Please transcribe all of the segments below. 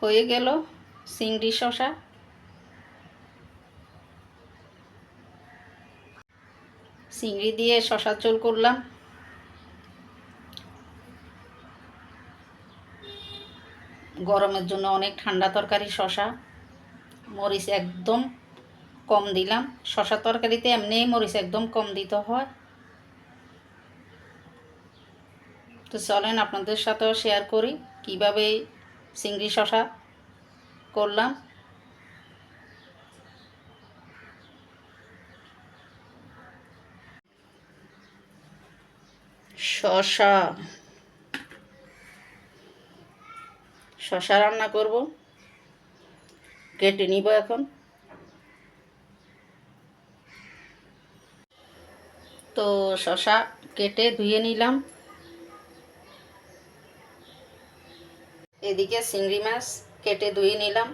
হয়ে গেল চিংড়ি শসা। চিংড়ি দিয়ে শসার ঝোল করলাম। গরমের জন্য অনেক ঠান্ডা তরকারি শসা। মরিচ একদম কম দিলাম। শসা তরকারিতে এমনি মরিচ একদম কম দিতে হয়। তো চলেন আপনাদের সাথেও শেয়ার করি কিভাবে চিংড়ি শসা করলাম। শসা রান্না করব, কেটে নিব এখন। তো শসা কেটে ধুয়ে নিলাম। এদিকে চিংড়ি মাছ কেটে ধুয়ে নিলাম।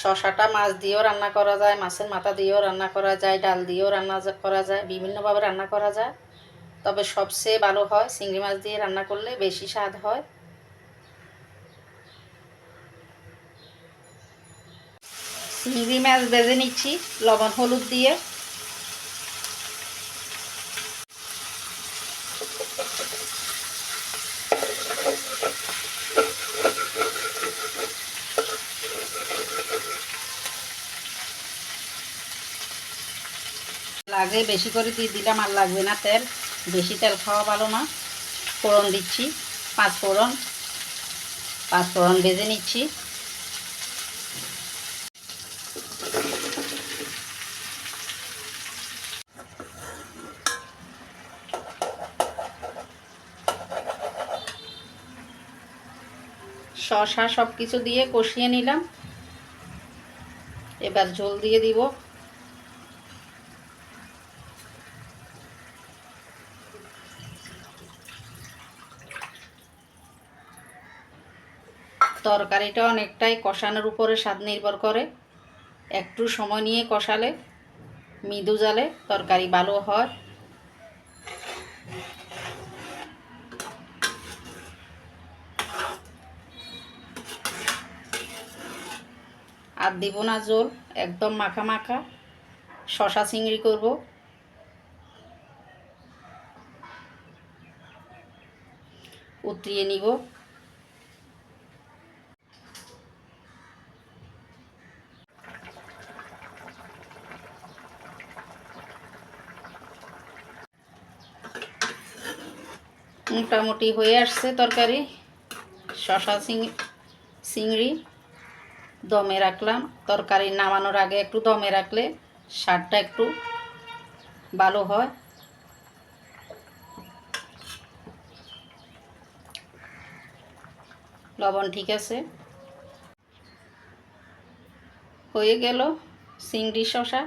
শসাটা মাছ দিয়েও রান্না করা যায়, মাছের মাথা দিয়েও রান্না করা যায়, ডাল দিয়েও রান্না করা যায়, বিভিন্নভাবে রান্না করা যায়। তবে সবচেয়ে ভালো হয় চিংড়ি মাছ দিয়ে রান্না করলে, বেশি স্বাদ হয়। চিংড়ি মাছ ভেজে নিচ্ছি লবণ হলুদ দিয়ে। লাগে বেশি করে দিয়ে দিলাম, আর লাগবে না তেল, বেশি তেল খাওয়া ভালো না। ফোড়ন দিচ্ছি, পাঁচ ফোড়ন ভেজে নিচ্ছি। শসা সব কিছু দিয়ে কষিয়ে নিলাম। এবার ঝোল দিয়ে দিব। তরকারিটা অনেকটাই কষানোর উপরে স্বাদ নির্ভর করে। একটু সময় নিয়ে কষালে, মৃদু জালে তরকারি ভালো হয়। আর দিব না ঝোল, একদম মাখা মাখা শসা চিংড়ি করব। উতরিয়ে নিব। মোটামুটি হয়ে আসছে তরকারি। শসা চিংড়ি দমে রাখলাম। তরকারি নামানোর আগে একটু দমে রাখলে স্বাদটা একটু ভালো হয়। লবণ ঠিক আছে। হয়ে গেল চিংড়ি শসা।